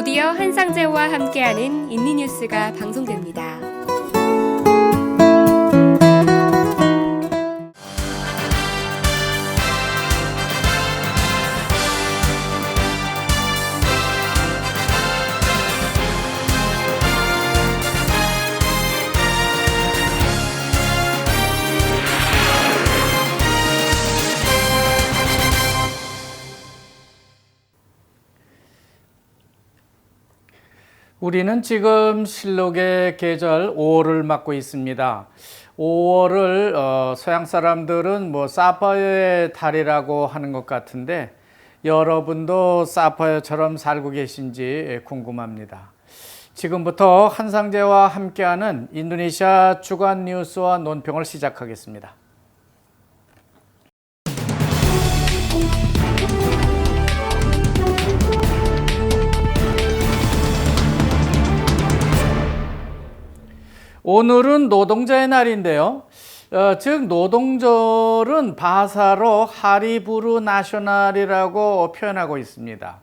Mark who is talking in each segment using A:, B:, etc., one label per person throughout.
A: 곧이어 한상재와 함께하는 인니뉴스가 방송됩니다.
B: 우리는 지금 실록의 계절 5월을 맞고 있습니다. 5월을 서양 사람들은 사파이어의 달이라고 하는 것 같은데 여러분도 사파이어처럼 살고 계신지 궁금합니다. 지금부터 한상재와 함께하는 인도네시아 주간 뉴스와 논평을 시작하겠습니다. 오늘은 노동자의 날인데요. 즉 노동절은 바하사로 하리부르 나셔널이라고 표현하고 있습니다.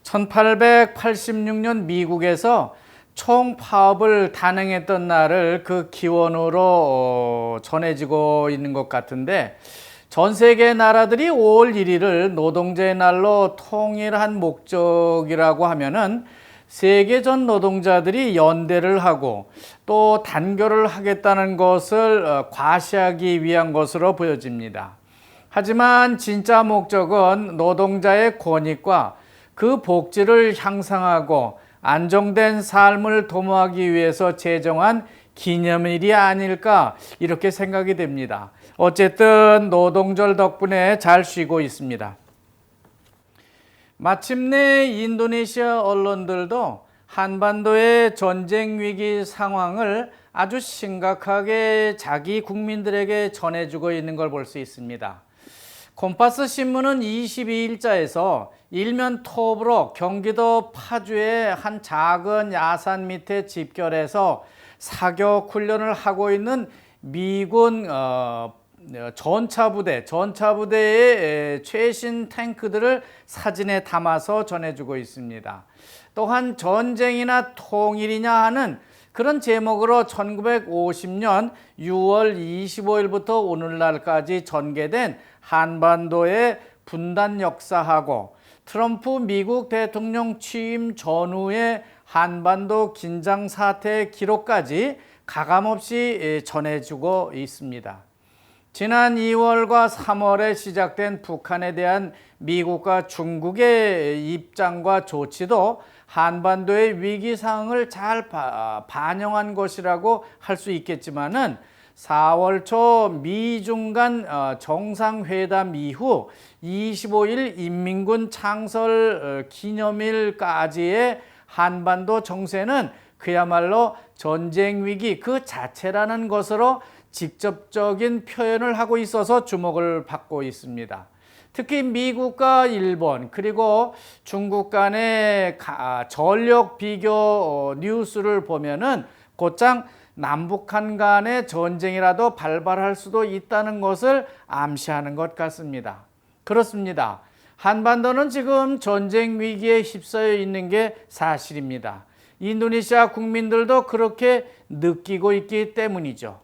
B: 1886년 미국에서 총파업을 단행했던 날을 그 기원으로 전해지고 있는 것 같은데 전 세계 나라들이 5월 1일을 노동자의 날로 통일한 목적이라고 하면은 세계전 노동자들이 연대를 하고 또 단결을 하겠다는 것을 과시하기 위한 것으로 보여집니다. 하지만 진짜 목적은 노동자의 권익과 그 복지를 향상하고 안정된 삶을 도모하기 위해서 제정한 기념일이 아닐까 이렇게 생각이 됩니다. 어쨌든 노동절 덕분에 잘 쉬고 있습니다. 마침내 인도네시아 언론들도 한반도의 전쟁 위기 상황을 아주 심각하게 자기 국민들에게 전해주고 있는 걸 볼 수 있습니다. 콤파스 신문은 22일자에서 일면 톱으로 경기도 파주의 한 작은 야산 밑에 집결해서 사격 훈련을 하고 있는 미군 전차부대의 최신 탱크들을 사진에 담아서 전해주고 있습니다. 또한 전쟁이나 통일이냐 하는 그런 제목으로 1950년 6월 25일부터 오늘날까지 전개된 한반도의 분단 역사하고 트럼프 미국 대통령 취임 전후의 한반도 긴장 사태 기록까지 가감없이 전해주고 있습니다. 지난 2월과 3월에 시작된 북한에 대한 미국과 중국의 입장과 조치도 한반도의 위기 상황을 잘 반영한 것이라고 할 수 있겠지만은 4월 초 미중 간 정상회담 이후 25일 인민군 창설 기념일까지의 한반도 정세는 그야말로 전쟁 위기 그 자체라는 것으로 직접적인 표현을 하고 있어서 주목을 받고 있습니다. 특히 미국과 일본 그리고 중국 간의 전력 비교 뉴스를 보면은 곧장 남북한 간의 전쟁이라도 발발할 수도 있다는 것을 암시하는 것 같습니다. 그렇습니다. 한반도는 지금 전쟁 위기에 휩싸여 있는 게 사실입니다. 인도네시아 국민들도 그렇게 느끼고 있기 때문이죠.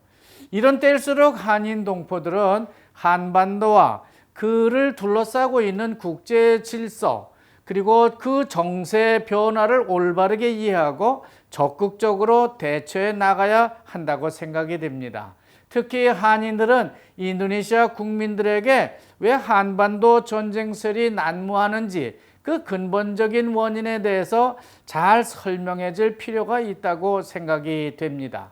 B: 이런 때일수록 한인 동포들은 한반도와 그를 둘러싸고 있는 국제 질서 그리고 그 정세 변화를 올바르게 이해하고 적극적으로 대처해 나가야 한다고 생각이 됩니다. 특히 한인들은 인도네시아 국민들에게 왜 한반도 전쟁설이 난무하는지 그 근본적인 원인에 대해서 잘 설명해 줄 필요가 있다고 생각이 됩니다.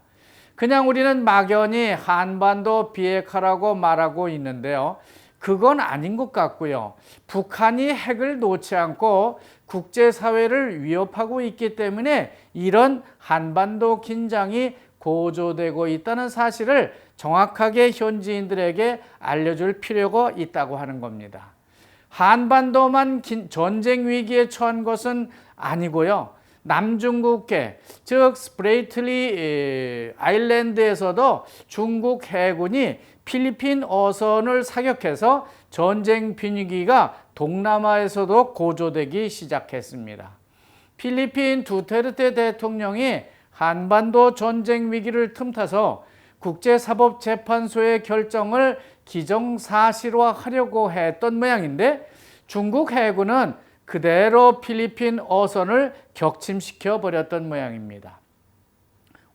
B: 그냥 우리는 막연히 한반도 비핵화라고 말하고 있는데요. 그건 아닌 것 같고요. 북한이 핵을 놓지 않고 국제사회를 위협하고 있기 때문에 이런 한반도 긴장이 고조되고 있다는 사실을 정확하게 현지인들에게 알려줄 필요가 있다고 하는 겁니다. 한반도만 전쟁 위기에 처한 것은 아니고요. 남중국해, 즉 스프레이틀리 아일랜드에서도 중국 해군이 필리핀 어선을 사격해서 전쟁 분위기가 동남아에서도 고조되기 시작했습니다. 필리핀 두테르테 대통령이 한반도 전쟁 위기를 틈타서 국제사법재판소의 결정을 기정사실화하려고 했던 모양인데 중국 해군은 그대로 필리핀 어선을 격침시켜 버렸던 모양입니다.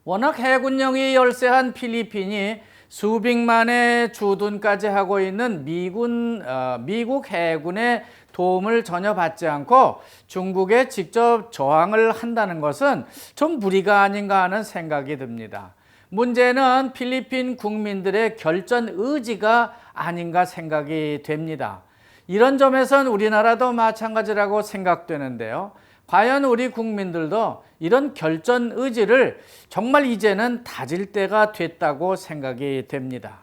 B: 워낙 해군력이 열세한 필리핀이 수백만의 주둔까지 하고 있는 미국 해군의 도움을 전혀 받지 않고 중국에 직접 저항을 한다는 것은 좀 무리가 아닌가 하는 생각이 듭니다. 문제는 필리핀 국민들의 결전 의지가 아닌가 생각이 됩니다. 이런 점에선 우리나라도 마찬가지라고 생각되는데요. 과연 우리 국민들도 이런 결전 의지를 정말 이제는 다질 때가 됐다고 생각이 됩니다.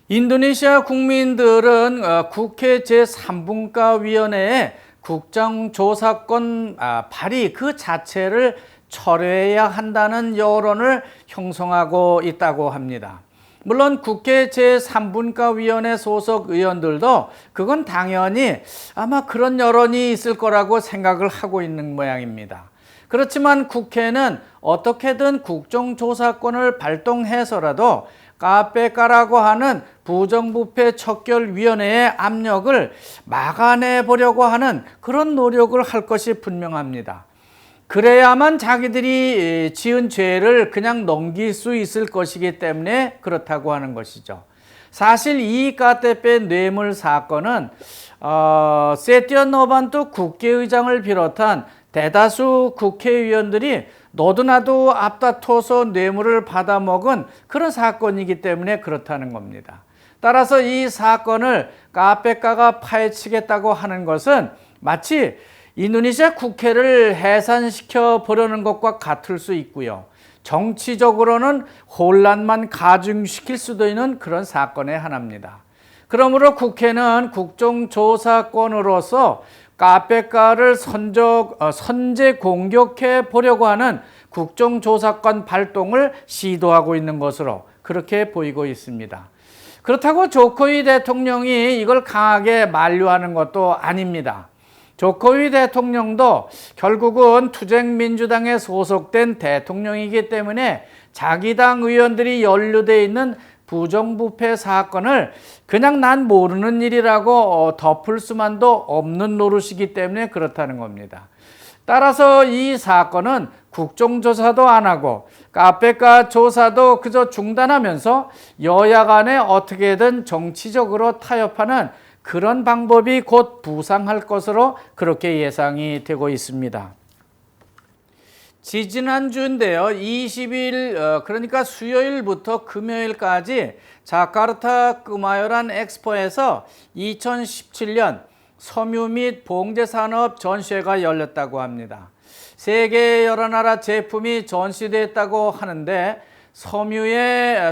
B: 인도네시아 국민들은 국회 제3분과위원회에 국정조사권 발의 그 자체를 철회해야 한다는 여론을 형성하고 있다고 합니다. 물론 국회 제3분과위원회 소속 의원들도 그건 당연히 아마 그런 여론이 있을 거라고 생각을 하고 있는 모양입니다. 그렇지만 국회는 어떻게든 국정조사권을 발동해서라도 카페카라고 하는 부정부패 척결위원회의 압력을 막아내 보려고 하는 그런 노력을 할 것이 분명합니다. 그래야만 자기들이 지은 죄를 그냥 넘길 수 있을 것이기 때문에 그렇다고 하는 것이죠. 사실 이 카테페 뇌물 사건은 세티언 노반투 국회의장을 비롯한 대다수 국회의원들이 너도나도 앞다퉈서 뇌물을 받아먹은 그런 사건이기 때문에 그렇다는 겁니다. 따라서 이 사건을 카페카가 파헤치겠다고 하는 것은 마치 인도네시아 국회를 해산시켜 보려는 것과 같을 수 있고요. 정치적으로는 혼란만 가중시킬 수도 있는 그런 사건의 하나입니다. 그러므로 국회는 국정조사권으로서 카페카를 선제 공격해 보려고 하는 국정조사권 발동을 시도하고 있는 것으로 그렇게 보이고 있습니다. 그렇다고 조코위 대통령이 이걸 강하게 만류하는 것도 아닙니다. 조코위 대통령도 결국은 투쟁민주당에 소속된 대통령이기 때문에 자기 당 의원들이 연루되어 있는 부정부패 사건을 그냥 난 모르는 일이라고 덮을 수만도 없는 노릇이기 때문에 그렇다는 겁니다. 따라서 이 사건은 국정조사도 안 하고 카페카 조사도 그저 중단하면서 여야 간에 어떻게든 정치적으로 타협하는 그런 방법이 곧 부상할 것으로 그렇게 예상이 되고 있습니다. 지지난주인데요. 20일 그러니까 수요일부터 금요일까지 자카르타 끄마요란 엑스포에서 2017년 섬유 및 봉제 산업 전시회가 열렸다고 합니다. 세계 여러 나라 제품이 전시됐다고 하는데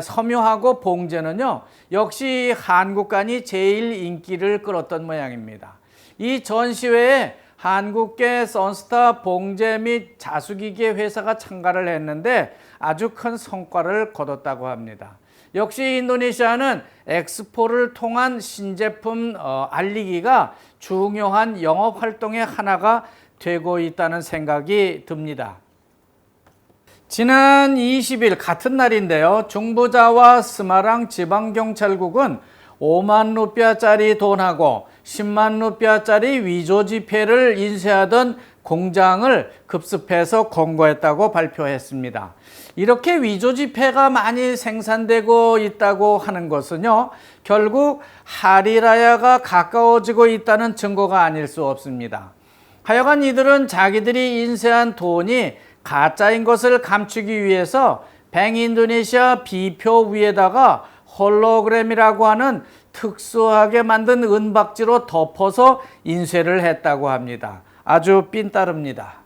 B: 섬유하고 봉제는요, 역시 한국간이 제일 인기를 끌었던 모양입니다. 이 전시회에 한국계 선스타 봉제 및 자수기계 회사가 참가를 했는데 아주 큰 성과를 거뒀다고 합니다. 역시 인도네시아는 엑스포를 통한 신제품 알리기가 중요한 영업 활동의 하나가 되고 있다는 생각이 듭니다. 지난 20일 같은 날인데요. 중부자와 스마랑 지방경찰국은 5만 루피아짜리 돈하고 10만 루피아짜리 위조지폐를 인쇄하던 공장을 급습해서 검거했다고 발표했습니다. 이렇게 위조지폐가 많이 생산되고 있다고 하는 것은요, 결국 하리라야가 가까워지고 있다는 증거가 아닐 수 없습니다. 하여간 이들은 자기들이 인쇄한 돈이 가짜인 것을 감추기 위해서 뱅인도네시아 비표 위에다가 홀로그램이라고 하는 특수하게 만든 은박지로 덮어서 인쇄를 했다고 합니다. 아주 삔따릅니다.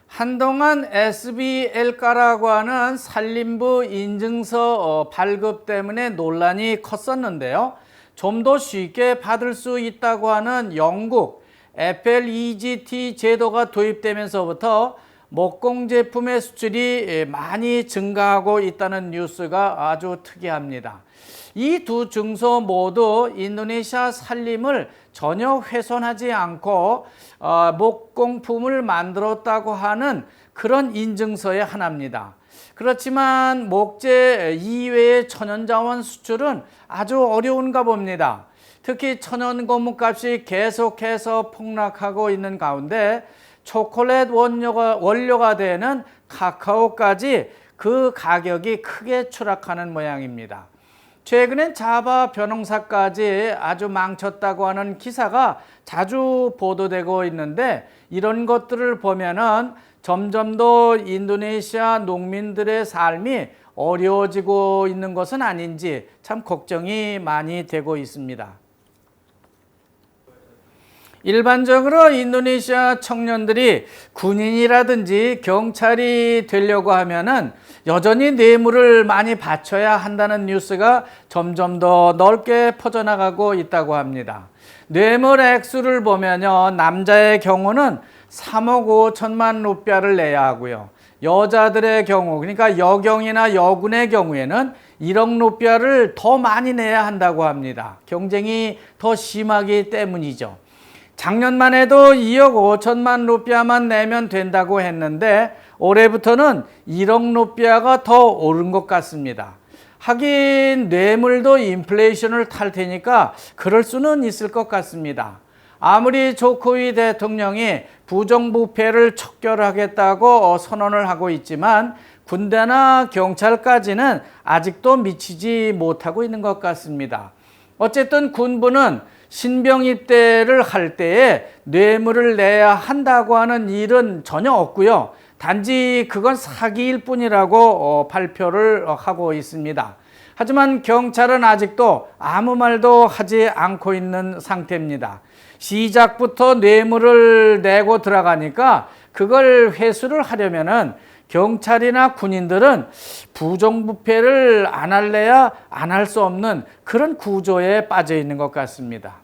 B: 한동안 SBL가라고 하는 산림부 인증서 발급 때문에 논란이 컸었는데요. 좀 더 쉽게 받을 수 있다고 하는 영국 FLEGT 제도가 도입되면서부터 목공 제품의 수출이 많이 증가하고 있다는 뉴스가 아주 특이합니다. 이 두 증서 모두 인도네시아 산림을 전혀 훼손하지 않고 목공품을 만들었다고 하는 그런 인증서의 하나입니다. 그렇지만 목재 이외의 천연자원 수출은 아주 어려운가 봅니다. 특히 천연 고무값이 계속해서 폭락하고 있는 가운데 초콜릿 원료가 되는 카카오까지 그 가격이 크게 추락하는 모양입니다. 최근엔 자바 벼농사까지 아주 망쳤다고 하는 기사가 자주 보도되고 있는데, 이런 것들을 보면은 점점 더 인도네시아 농민들의 삶이 어려워지고 있는 것은 아닌지 참 걱정이 많이 되고 있습니다. 일반적으로 인도네시아 청년들이 군인이라든지 경찰이 되려고 하면은 여전히 뇌물을 많이 바쳐야 한다는 뉴스가 점점 더 넓게 퍼져나가고 있다고 합니다. 뇌물 액수를 보면요, 남자의 경우는 3억 5천만 루피아를 내야 하고요, 여자들의 경우, 그러니까 여경이나 여군의 경우에는 1억 루피아를 더 많이 내야 한다고 합니다. 경쟁이 더 심하기 때문이죠. 작년만 해도 2억 5천만 루피아만 내면 된다고 했는데 올해부터는 1억 루피아가 더 오른 것 같습니다. 하긴 뇌물도 인플레이션을 탈 테니까 그럴 수는 있을 것 같습니다. 아무리 조코위 대통령이 부정부패를 척결하겠다고 선언을 하고 있지만 군대나 경찰까지는 아직도 미치지 못하고 있는 것 같습니다. 어쨌든 군부는 신병 입대를 할 때에 뇌물을 내야 한다고 하는 일은 전혀 없고요, 단지 그건 사기일 뿐이라고 발표를 하고 있습니다. 하지만 경찰은 아직도 아무 말도 하지 않고 있는 상태입니다. 시작부터 뇌물을 내고 들어가니까 그걸 회수를 하려면은 경찰이나 군인들은 부정부패를 안 할래야 안 할 수 없는 그런 구조에 빠져 있는 것 같습니다.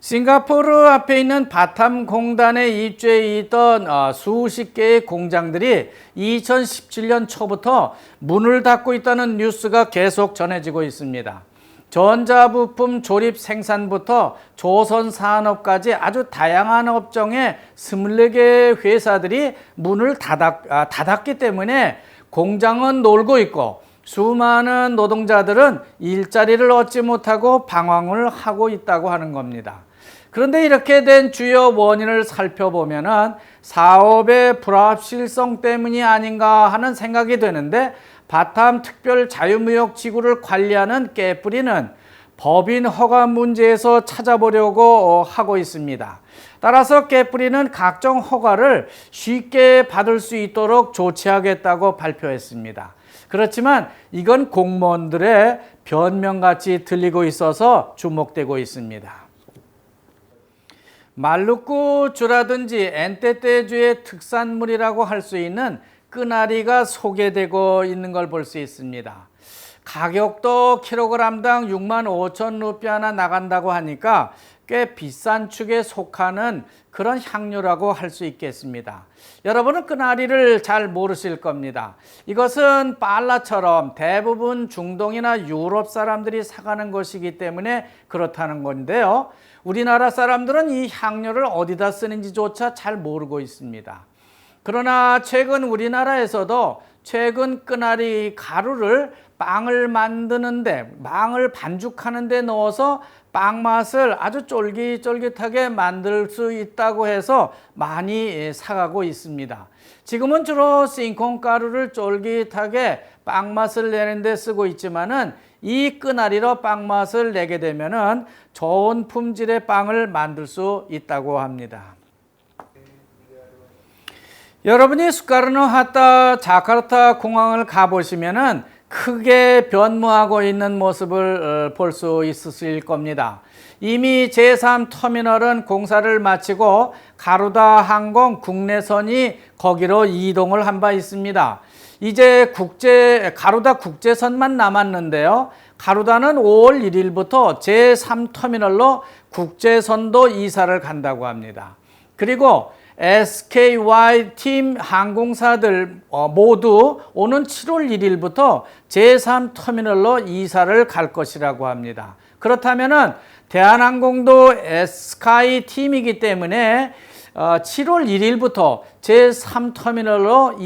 B: 싱가포르 앞에 있는 바탐 공단에 입주해 있던 수십 개의 공장들이 2017년 초부터 문을 닫고 있다는 뉴스가 계속 전해지고 있습니다. 전자부품 조립 생산부터 조선산업까지 아주 다양한 업종의 24개의 회사들이 문을 닫았기 때문에 공장은 놀고 있고 수많은 노동자들은 일자리를 얻지 못하고 방황을 하고 있다고 하는 겁니다. 그런데 이렇게 된 주요 원인을 살펴보면은 사업의 불합실성 때문이 아닌가 하는 생각이 드는데, 바탐 특별 자유무역 지구를 관리하는 깨뿌리는 법인 허가 문제에서 찾아보려고 하고 있습니다. 따라서 깨뿌리는 각종 허가를 쉽게 받을 수 있도록 조치하겠다고 발표했습니다. 그렇지만 이건 공무원들의 변명같이 들리고 있어서 주목되고 있습니다. 말루쿠주라든지 엔테테주의 특산물이라고 할 수 있는 끄나리가 소개되고 있는 걸 볼 수 있습니다. 가격도 킬로그램당 6만 5천 루피아나 나간다고 하니까 꽤 비싼 축에 속하는 그런 향료라고 할 수 있겠습니다. 여러분은 끄나리를 잘 모르실 겁니다. 이것은 빨라처럼 대부분 중동이나 유럽 사람들이 사가는 것이기 때문에 그렇다는 건데요, 우리나라 사람들은 이 향료를 어디다 쓰는지조차 잘 모르고 있습니다. 그러나 최근 우리나라에서도 최근 끄나리 가루를 빵을 만드는데, 빵을 반죽하는 데 넣어서 빵 맛을 아주 쫄깃쫄깃하게 만들 수 있다고 해서 많이 사가고 있습니다. 지금은 주로 싱콩 가루를 쫄깃하게 빵 맛을 내는 데 쓰고 있지만은 이 끄나리로 빵 맛을 내게 되면은 좋은 품질의 빵을 만들 수 있다고 합니다. 여러분이 수카르노하타 자카르타 공항을 가보시면은 크게 변모하고 있는 모습을 볼 수 있으실 겁니다. 이미 제3터미널은 공사를 마치고 가루다 항공 국내선이 거기로 이동을 한 바 있습니다. 이제 가루다 국제선만 남았는데요. 가루다는 5월 1일부터 제3터미널로 국제선도 이사를 간다고 합니다. 그리고 SKY 팀 항공사들 모두 오는 7월 1일부터 제3터미널로 이사를 갈 것이라고 합니다. 그렇다면은 대한항공도 SKY 팀이기 때문에 7월 1일부터 제3터미널로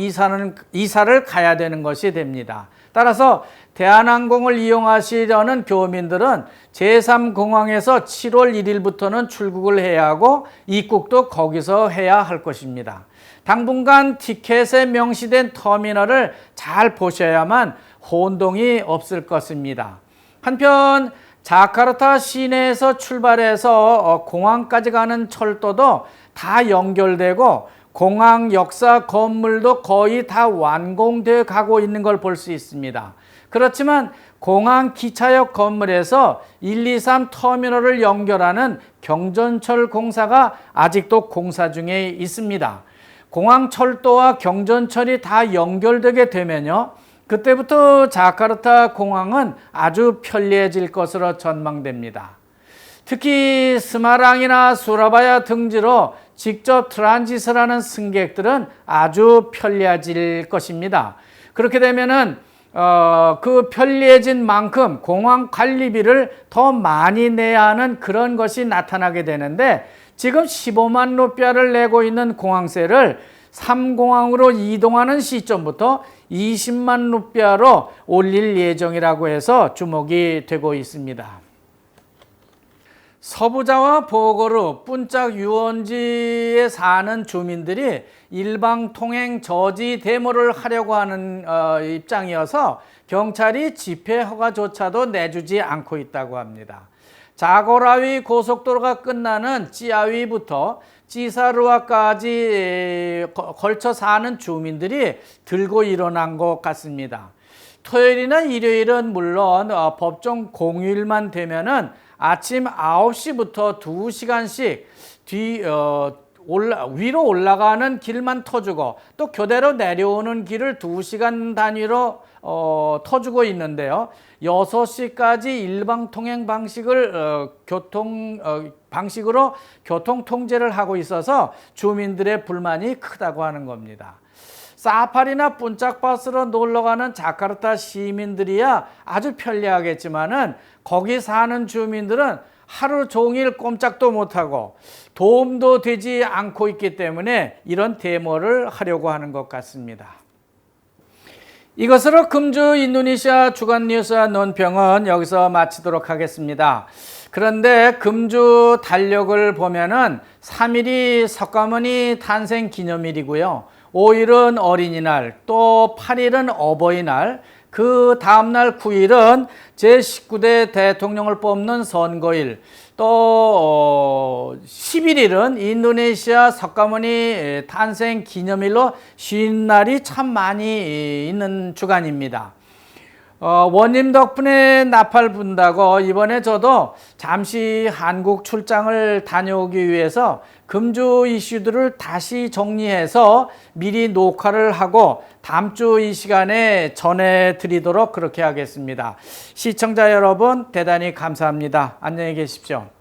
B: 이사를 가야 되는 것이 됩니다. 따라서 대한항공을 이용하시려는 교민들은 제3공항에서 7월 1일부터는 출국을 해야 하고 입국도 거기서 해야 할 것입니다. 당분간 티켓에 명시된 터미널을 잘 보셔야만 혼동이 없을 것입니다. 한편 자카르타 시내에서 출발해서 공항까지 가는 철도도 다 연결되고 공항 역사 건물도 거의 다 완공되어 가고 있는 걸 볼 수 있습니다. 그렇지만 공항 기차역 건물에서 1, 2, 3 터미널을 연결하는 경전철 공사가 아직도 공사 중에 있습니다. 공항 철도와 경전철이 다 연결되게 되면요, 그때부터 자카르타 공항은 아주 편리해질 것으로 전망됩니다. 특히 스마랑이나 수라바야 등지로 직접 트란짓을 하는 승객들은 아주 편리해질 것입니다. 그렇게 되면은 그 편리해진 만큼 공항 관리비를 더 많이 내야 하는 그런 것이 나타나게 되는데, 지금 15만 루피아를 내고 있는 공항세를 3공항으로 이동하는 시점부터 20만 루피아로 올릴 예정이라고 해서 주목이 되고 있습니다. 서부자와 보고르, 뿰짝 유원지에 사는 주민들이 일방통행 저지 데모를 하려고 하는 입장이어서 경찰이 집회 허가조차도 내주지 않고 있다고 합니다. 자고라위 고속도로가 끝나는 찌아위부터 찌사르와까지 걸쳐 사는 주민들이 들고 일어난 것 같습니다. 토요일이나 일요일은 물론 법정 공휴일만 되면은 아침 9시부터 2시간씩 위로 올라가는 길만 터주고 또 교대로 내려오는 길을 2시간 단위로 터주고 있는데요. 6시까지 일방통행 방식으로 교통 통제를 하고 있어서 주민들의 불만이 크다고 하는 겁니다. 사파리나 뿰짝버스로 놀러가는 자카르타 시민들이야 아주 편리하겠지만은 거기 사는 주민들은 하루 종일 꼼짝도 못하고 도움도 되지 않고 있기 때문에 이런 데모를 하려고 하는 것 같습니다. 이것으로 금주 인도네시아 주간 뉴스 논평은 여기서 마치도록 하겠습니다. 그런데 금주 달력을 보면은 3일이 석가모니 탄생 기념일이고요. 5일은 어린이날, 또 8일은 어버이날, 그 다음날 9일은 제19대 대통령을 뽑는 선거일, 또 11일은 인도네시아 석가모니 탄생 기념일로 쉬는 날이 참 많이 있는 주간입니다. 원님 덕분에 나팔 분다고 이번에 저도 잠시 한국 출장을 다녀오기 위해서 금주 이슈들을 다시 정리해서 미리 녹화를 하고 다음 주 이 시간에 전해드리도록 그렇게 하겠습니다. 시청자 여러분 대단히 감사합니다. 안녕히 계십시오.